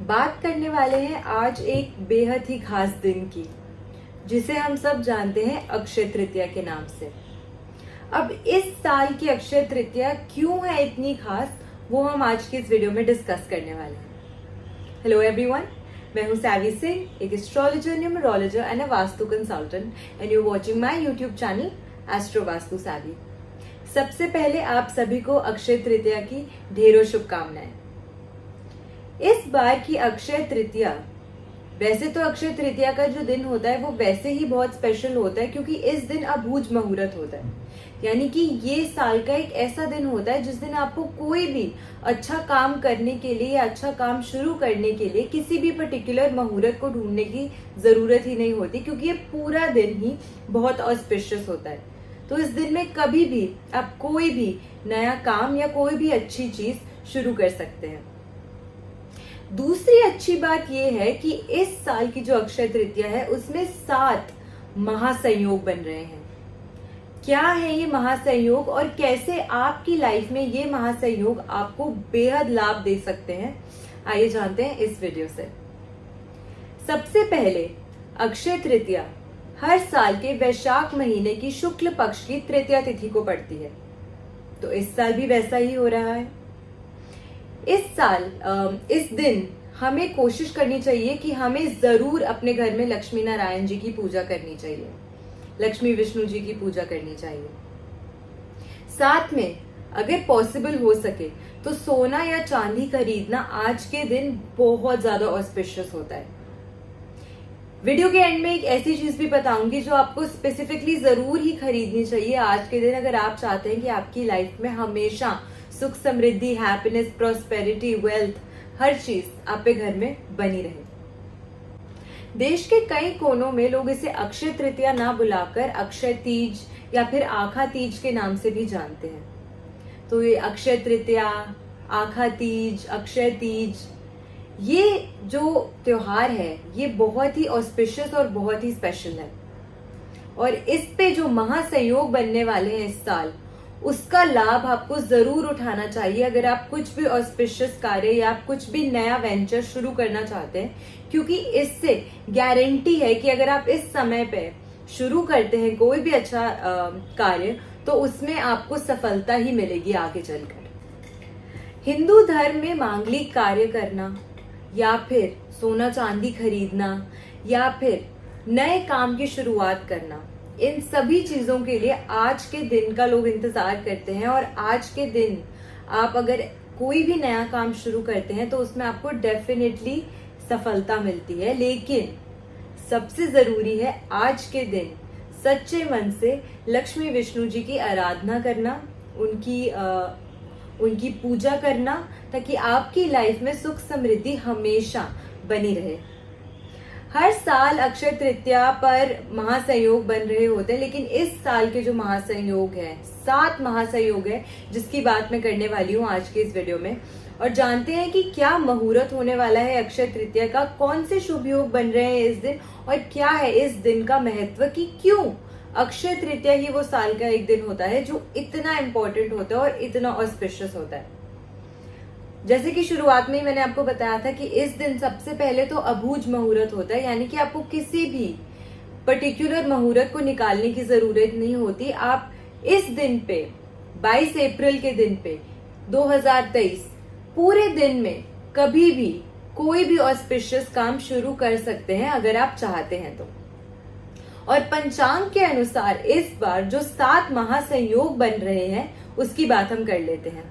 बात करने वाले हैं आज एक बेहद ही खास दिन की, जिसे हम सब जानते हैं अक्षय तृतीया के नाम से। अब इस साल की अक्षय तृतीया क्यों है इतनी खास, वो हम आज की इस वीडियो में डिस्कस करने वाले हैं। हेलो एवरीवन, मैं हूं सैवी सिंह, एक astrologer, numerologer and a vastu consultant and you watching my YouTube channel astro vastu savvy. सबसे पहले आप सभी को अक्षय तृतीया की ढेरों शुभकामनाएं। इस बार की अक्षय तृतीया, वैसे तो अक्षय तृतीया का जो दिन होता है वो वैसे ही बहुत स्पेशल होता है, क्योंकि इस दिन अबूझ मुहूर्त होता है। यानी कि ये साल का एक ऐसा दिन होता है जिस दिन आपको कोई भी अच्छा काम करने के लिए या अच्छा काम शुरू करने के लिए किसी भी पर्टिकुलर मुहूर्त को ढूंढने की जरूरत ही नहीं होती, क्योंकि ये पूरा दिन ही बहुत ऑस्पिशियस होता है। तो इस दिन में कभी भी आप कोई भी नया काम या कोई भी अच्छी चीज शुरू कर सकते हैं। दूसरी अच्छी बात यह है कि इस साल की जो अक्षय तृतीया है उसमें 7 महासंयोग बन रहे हैं। क्या है ये महासंयोग और कैसे आपकी लाइफ में ये महासंयोग आपको बेहद लाभ दे सकते हैं, आइए जानते हैं इस वीडियो से। सबसे पहले अक्षय तृतीया हर साल के वैशाख महीने की शुक्ल पक्ष की तृतीया तिथि को पड़ती है, तो इस साल भी वैसा ही हो रहा है। इस दिन हमें कोशिश करनी चाहिए कि हमें जरूर अपने घर में लक्ष्मी नारायण जी की पूजा करनी चाहिए, लक्ष्मी विष्णु जी की पूजा करनी चाहिए। साथ में अगर पॉसिबल हो सके तो सोना या चांदी खरीदना आज के दिन बहुत ज्यादा ऑस्पिशियस होता है। वीडियो के एंड में एक ऐसी चीज भी बताऊंगी जो आपको स्पेसिफिकली जरूर ही खरीदनी चाहिए आज के दिन, अगर आप चाहते हैं कि आपकी लाइफ में हमेशा सुख, समृद्धि, हैप्पीनेस, प्रॉस्पेरिटी, वेल्थ, हर चीज आप पे घर में बनी रहे। देश के कई कोनों में लोग इसे अक्षय तृतीया ना बुलाकर अक्षय तीज या फिर आखा तीज के नाम से भी जानते हैं। तो ये अक्षय तृतीया, आखा तीज, अक्षय तीज, ये जो त्योहार है ये बहुत ही ऑस्पिशियस और बहुत ही स्पेशल है। और इस पे जो महासंयोग बनने वाले हैं इस साल, उसका लाभ आपको जरूर उठाना चाहिए अगर आप कुछ भी ऑस्पिशियस कार्य या आप कुछ भी नया वेंचर शुरू करना चाहते हैं, क्योंकि इससे गारंटी है कि अगर आप इस समय पे शुरू करते हैं कोई भी अच्छा कार्य तो उसमें आपको सफलता ही मिलेगी आगे चलकर। हिंदू धर्म में मांगलिक कार्य करना या फिर सोना चांदी खरीदना या फिर नए काम की शुरुआत करना, इन सभी चीजों के लिए आज के दिन का लोग इंतजार करते हैं। और आज के दिन आप अगर कोई भी नया काम शुरू करते हैं तो उसमें आपको डेफिनेटली सफलता मिलती है। लेकिन सबसे जरूरी है आज के दिन सच्चे मन से लक्ष्मी विष्णु जी की आराधना करना, उनकी पूजा करना, ताकि आपकी लाइफ में सुख समृद्धि हमेशा बनी रहे। हर साल अक्षय तृतीया पर महासंयोग बन रहे होते हैं, लेकिन इस साल के जो महासंयोग है 7 महासंयोग है जिसकी बात मैं करने वाली हूँ आज के इस वीडियो में। और जानते हैं कि क्या मुहूर्त होने वाला है अक्षय तृतीया का, कौन से शुभ योग बन रहे हैं इस दिन और क्या है इस दिन का महत्व, कि क्यों अक्षय तृतीया ही वो साल का एक दिन होता है जो इतना इंपॉर्टेंट होता है और इतना ऑस्पिशियस होता है। जैसे कि शुरुआत में ही मैंने आपको बताया था कि इस दिन सबसे पहले तो अबूझ मुहूर्त होता है, यानी कि आपको किसी भी पर्टिकुलर मुहूर्त को निकालने की जरूरत नहीं होती। आप इस दिन पे 22 अप्रैल के दिन पे 2023 पूरे दिन में कभी भी कोई भी ऑस्पिशियस काम शुरू कर सकते हैं अगर आप चाहते हैं तो। और पंचांग के अनुसार इस बार जो 7 महासंयोग बन रहे हैं उसकी बात हम कर लेते हैं,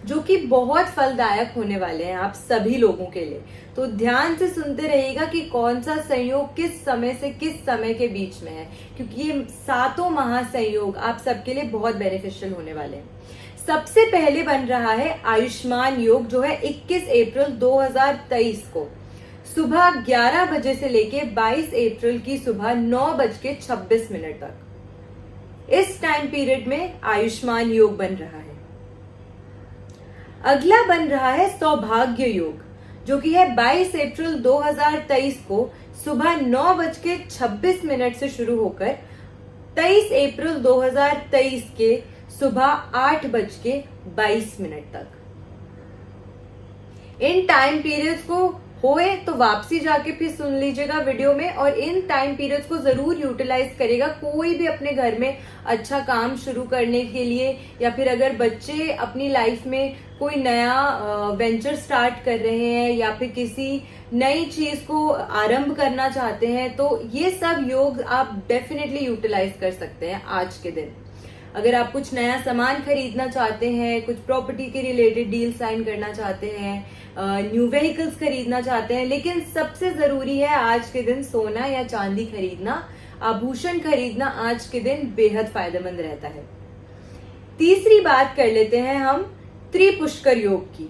जो कि बहुत फलदायक होने वाले हैं आप सभी लोगों के लिए। तो ध्यान से सुनते रहिएगा कि कौन सा संयोग किस समय से किस समय के बीच में है, क्योंकि ये 7 महासंयोग आप सबके लिए बहुत बेनिफिशियल होने वाले हैं। सबसे पहले बन रहा है आयुष्मान योग, जो है 21 अप्रैल 2023 को सुबह 11 बजे से लेके 22 अप्रैल की सुबह 9:26 तक। इस टाइम पीरियड में आयुष्मान योग बन रहा है। अगला बन रहा है सौभाग्य योग, जो कि है 22 अप्रैल 2023 को सुबह 9:26 से शुरू होकर 23 अप्रैल 2023 के सुबह 8:22 तक। इन टाइम पीरियड्स को होए तो वापसी जाके फिर सुन लीजिएगा वीडियो में, और इन टाइम पीरियड्स को जरूर यूटिलाइज करेगा कोई भी अपने घर में अच्छा काम शुरू करने के लिए, या फिर अगर बच्चे अपनी लाइफ में कोई नया वेंचर स्टार्ट कर रहे हैं या फिर किसी नई चीज को आरंभ करना चाहते हैं, तो ये सब योग आप डेफिनेटली यूटिलाइज कर सकते हैं आज के दिन। अगर आप कुछ नया सामान खरीदना चाहते हैं, कुछ प्रॉपर्टी के रिलेटेड डील साइन करना चाहते हैं, न्यू व्हीकल्स खरीदना चाहते हैं, लेकिन सबसे जरूरी है आज के दिन सोना या चांदी खरीदना, आभूषण खरीदना आज के दिन बेहद फायदेमंद रहता है। तीसरी बात कर लेते हैं हम त्रिपुष्कर योग की।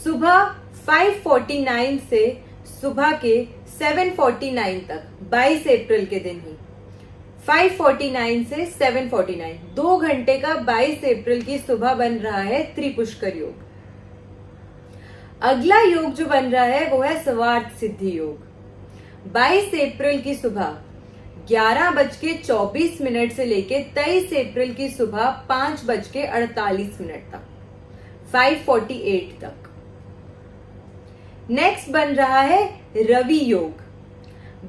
सुबह 5:49 से सुबह के 7:49 तक 22 अप्रैल के दिन ही 5:49 से 7:49 2 घंटे का 22 अप्रैल की सुबह बन रहा है त्रिपुष्कर योग। अगला योग जो बन रहा है वो है स्वार्थ सिद्धि योग। 22 अप्रैल की सुबह 11:24 से लेके 23 अप्रैल की सुबह 5:48 तक 5:48 तक। नेक्स्ट बन रहा है रवि योग।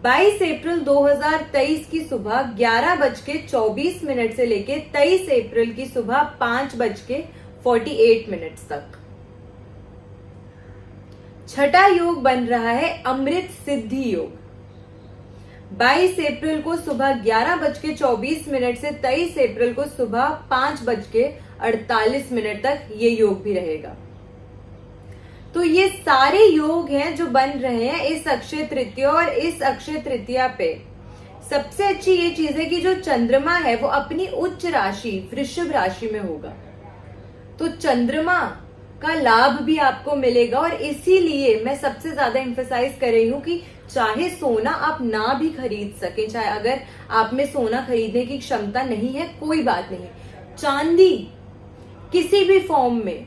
22 अप्रैल 2023 की सुबह 11:24 से लेके 23 अप्रैल की सुबह 5:48 तक। छठा योग बन रहा है अमृत सिद्धि योग। 22 अप्रैल को सुबह 11:24 से 23 अप्रैल को सुबह 5:48 तक ये योग भी रहेगा। तो ये सारे योग हैं जो बन रहे हैं इस अक्षय तृतीया, और इस अक्षय तृतीया पे सबसे अच्छी ये चीज है कि जो चंद्रमा है वो अपनी उच्च राशि वृषभ राशि में होगा, तो चंद्रमा का लाभ भी आपको मिलेगा। और इसीलिए मैं सबसे ज्यादा एम्फेसाइज कर रही हूं कि चाहे सोना आप ना भी खरीद सके, चाहे अगर आप में सोना खरीदने की क्षमता नहीं है, कोई बात नहीं, चांदी किसी भी फॉर्म में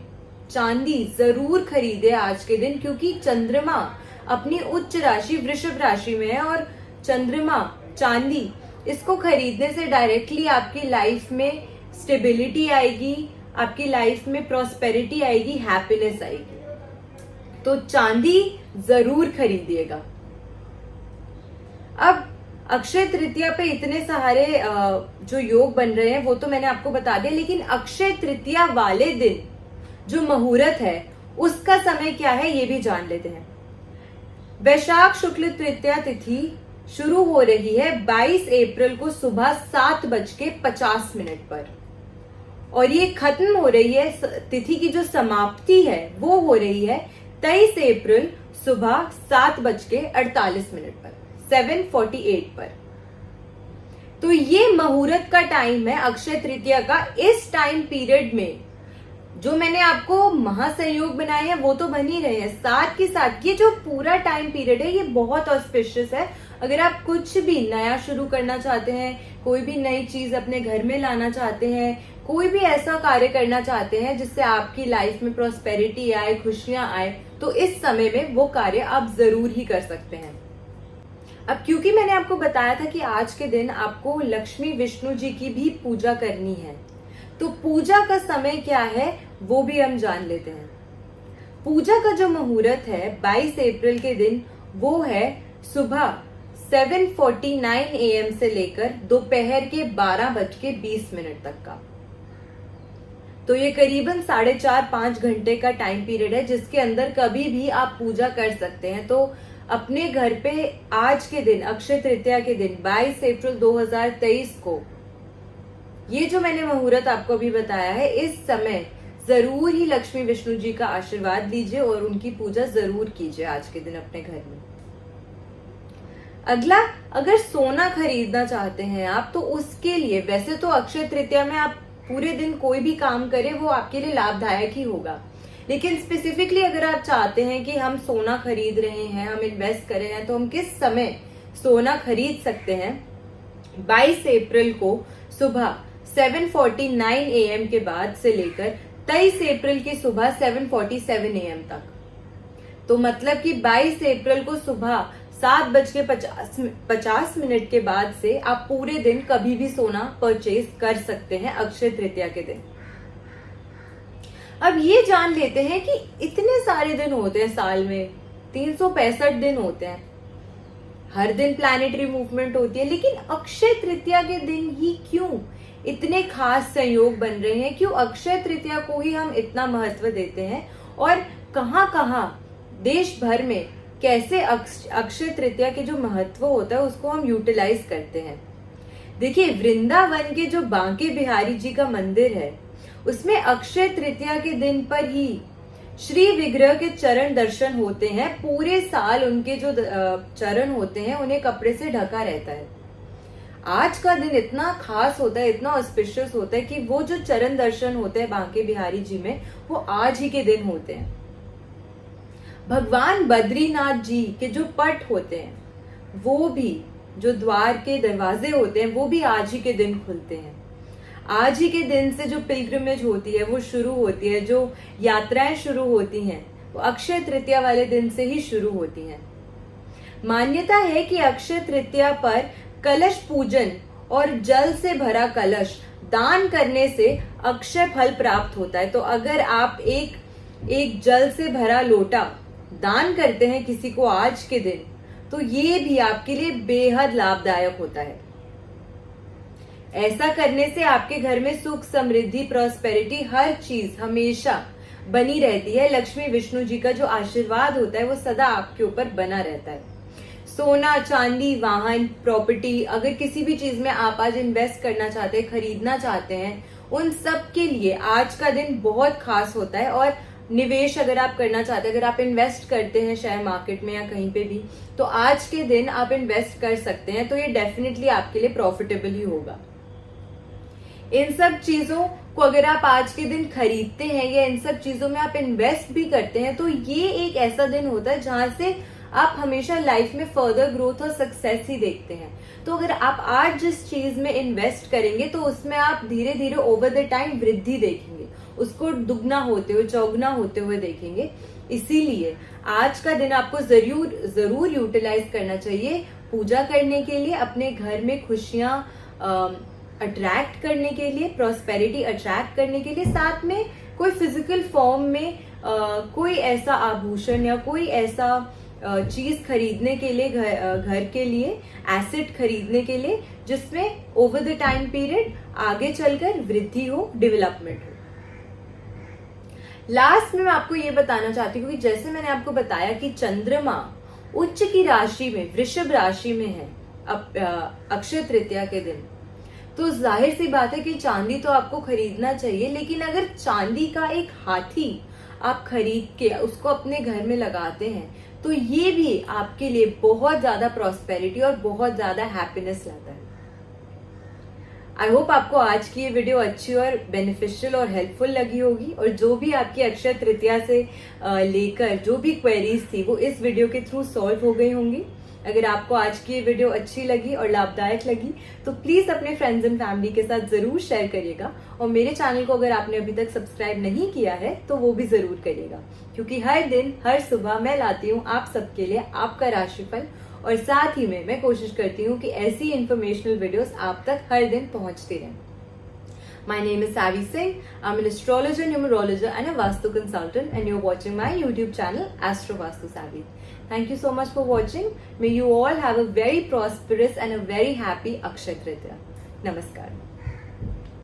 चांदी जरूर खरीदे आज के दिन, क्योंकि चंद्रमा अपनी उच्च राशि वृषभ राशि में है, और चंद्रमा चांदी इसको खरीदने से डायरेक्टली आपकी लाइफ में स्टेबिलिटी आएगी, आपकी लाइफ में प्रॉस्पेरिटी आएगी, हैप्पीनेस आएगी। तो चांदी जरूर खरीदिएगा। अब अक्षय तृतीया पे इतने सारे जो योग बन रहे हैं वो तो मैंने आपको बता दिया, लेकिन अक्षय तृतीया वाले दिन जो मुहूर्त है उसका समय क्या है ये भी जान लेते हैं। वैशाख शुक्ल तृतीया तिथि शुरू हो रही है 22 अप्रैल को सुबह 7:50 पर, और ये खत्म हो रही है, तिथि की जो समाप्ति है वो हो रही है 23 अप्रैल सुबह 7:48 पर 7:48 पर। तो ये मुहूर्त का टाइम है अक्षय तृतीया का। इस टाइम पीरियड में जो मैंने आपको महासंयोग बनाए हैं वो तो बन ही रहे हैं, साथ ही साथ ये जो पूरा टाइम पीरियड है ये बहुत ऑस्पिशियस है। अगर आप कुछ भी नया शुरू करना चाहते हैं, कोई भी नई चीज अपने घर में लाना चाहते हैं, कोई भी ऐसा कार्य करना चाहते हैं जिससे आपकी लाइफ में प्रॉस्पेरिटी आए, खुशियां आए, तो इस समय में वो कार्य आप जरूर ही कर सकते हैं। अब क्योंकि मैंने आपको बताया था कि आज के दिन आपको लक्ष्मी विष्णु जी की भी पूजा करनी है, तो पूजा का समय क्या है वो भी हम जान लेते हैं। पूजा का जो मुहूर्त है 22 अप्रैल के दिन वो है सुबह 7:49 AM से लेकर दोपहर के 12:20 तक का। तो ये करीबन 4.5 घंटे का टाइम पीरियड है जिसके अंदर कभी भी आप पूजा कर सकते हैं। तो अपने घर पे आज के दिन अक्षय तृतीया के दिन 22 अप्रैल 2023 को ये जो मैंने मुहूर्त आपको अभी बताया है, इस समय जरूर ही लक्ष्मी विष्णु जी का आशीर्वाद लीजिए और उनकी पूजा जरूर कीजिए आज के दिन अपने घर में। अगला, अगर सोना खरीदना चाहते हैं आप, तो उसके लिए वैसे तो अक्षय तृतीया में आप पूरे दिन कोई भी काम करें वो आपके लिए लाभदायक ही होगा, लेकिन स्पेसिफिकली अगर आप चाहते हैं कि हम सोना खरीद रहे हैं, हम इन्वेस्ट कर रहे हैं, तो हम किस समय सोना खरीद सकते हैं? 22 अप्रैल को सुबह 7:49 AM के बाद से लेकर 23 अप्रैल की सुबह 7:47 AM तक। तो मतलब कि 22 अप्रैल को सुबह 7:50 के बाद से आप पूरे दिन कभी भी सोना परचेज कर सकते हैं अक्षय तृतीया के दिन। अब ये जान लेते हैं कि इतने सारे दिन होते हैं साल में, 365 दिन होते हैं, हर दिन प्लैनेटरी मूवमेंट होती है, लेकिन अक्षय तृतीया के दिन ही क्यों इतने खास संयोग बन रहे हैं? क्यों अक्षय तृतीया को ही हम इतना महत्व देते हैं? और कहाँ कहाँ देश भर में कैसे अक्षय तृतीया के जो महत्व होता है उसको हम यूटिलाइज करते हैं? देखिए, वृंदावन के जो बांके बिहारी जी का मंदिर है उसमें अक्षय तृतीया के दिन पर ही श्री विग्रह के चरण दर्शन होते हैं। पूरे साल उनके जो चरण होते हैं उन्हें कपड़े से ढका रहता है। आज का दिन इतना खास होता है, इतना ऑस्पिशियस होता है कि वो जो चरण दर्शन होते हैं बांके बिहारी जी में, वो आज ही के दिन होते हैं। भगवान बद्रीनाथ जी के जो पट होते हैं, वो भी जो द्वार के दरवाजे होते हैं, वो भी आज ही के दिन खुलते हैं। आज ही के दिन से जो पिलग्रिमेज होती है वो शुरू होती है, जो यात्राएं शुरू होती हैं वो अक्षय तृतीया वाले दिन से ही शुरू होती हैं। मान्यता है कि अक्षय तृतीया पर कलश पूजन और जल से भरा कलश दान करने से अक्षय फल प्राप्त होता है। तो अगर आप एक जल से भरा लोटा दान करते हैं किसी को आज के दिन, तो ये भी आपके लिए बेहद लाभदायक होता है। ऐसा करने से आपके घर में सुख, समृद्धि, प्रॉस्पेरिटी, हर चीज हमेशा बनी रहती है। लक्ष्मी विष्णु जी का जो आशीर्वाद होता है वो सदा आपके ऊपर बना रहता है। सोना, चांदी, वाहन, प्रॉपर्टी, अगर किसी भी चीज में आप आज इन्वेस्ट करना चाहते हैं, खरीदना चाहते हैं, उन सब के लिए आज का दिन बहुत खास होता है। और निवेश अगर आप करना चाहते हैं, अगर आप इन्वेस्ट करते हैं शेयर मार्केट में या कहीं पे भी, तो आज के दिन आप इन्वेस्ट कर सकते हैं। तो ये डेफिनेटली आपके लिए प्रॉफिटेबल ही होगा। इन सब चीजों को अगर आप आज के दिन खरीदते हैं या इन सब चीजों में आप इन्वेस्ट भी करते हैं, तो ये एक ऐसा दिन होता है जहां से आप हमेशा लाइफ में फर्दर ग्रोथ और सक्सेस ही देखते हैं। तो अगर आप आज जिस चीज में इन्वेस्ट करेंगे तो उसमें आप धीरे धीरे ओवर द टाइम वृद्धि देखेंगे, उसको दुगना होते हुए, चौगुना होते हुए देखेंगे। इसीलिए आज का दिन आपको जरूर यूटिलाइज करना चाहिए पूजा करने के लिए, अपने घर में खुशियां अट्रैक्ट करने के लिए, प्रॉस्पेरिटी अट्रैक्ट करने के लिए। साथ में कोई फिजिकल फॉर्म में कोई ऐसा आभूषण या कोई ऐसा चीज खरीदने के लिए, घर के लिए एसेट खरीदने के लिए जिसमें ओवर द टाइम पीरियड आगे चलकर वृद्धि हो, डेवलपमेंट हो। लास्ट में मैं आपको ये बताना चाहती हूँ कि जैसे मैंने आपको बताया कि चंद्रमा उच्च की राशि में, वृषभ राशि में है अक्षय तृतीया के दिन, तो जाहिर सी बात है कि चांदी तो आपको खरीदना चाहिए। लेकिन अगर चांदी का एक हाथी आप खरीद के उसको अपने घर में लगाते हैं तो ये भी आपके लिए बहुत ज्यादा प्रॉस्पेरिटी और बहुत ज्यादा हैप्पीनेस लाता है। आई होप आपको आज की ये वीडियो अच्छी और बेनिफिशियल और हेल्पफुल लगी होगी, और जो भी आपकी अक्षय तृतीया से लेकर जो भी क्वेरीज थी वो इस वीडियो के थ्रू सॉल्व हो गई होंगी। अगर आपको आज की ये वीडियो अच्छी लगी और लाभदायक लगी तो प्लीज अपने फ्रेंड्स एंड फैमिली के साथ जरूर शेयर करिएगा, और मेरे चैनल को अगर आपने अभी तक सब्सक्राइब नहीं किया है तो वो भी जरूर करिएगा, क्योंकि हर दिन हर सुबह मैं लाती हूँ आप सबके लिए आपका राशिफल, और साथ ही में मैं कोशिश करती हूँ कि ऐसी इंफॉर्मेशनल वीडियोस आप तक हर दिन पहुंचती रहें। My name is Savi Singh. I'm an astrologer, numerologer and a Vastu consultant, and you're watching my YouTube channel Astro Vastu Savi. Thank you so much for watching. May you all have a very prosperous and a very happy Akshaya Tritiya. Namaskar.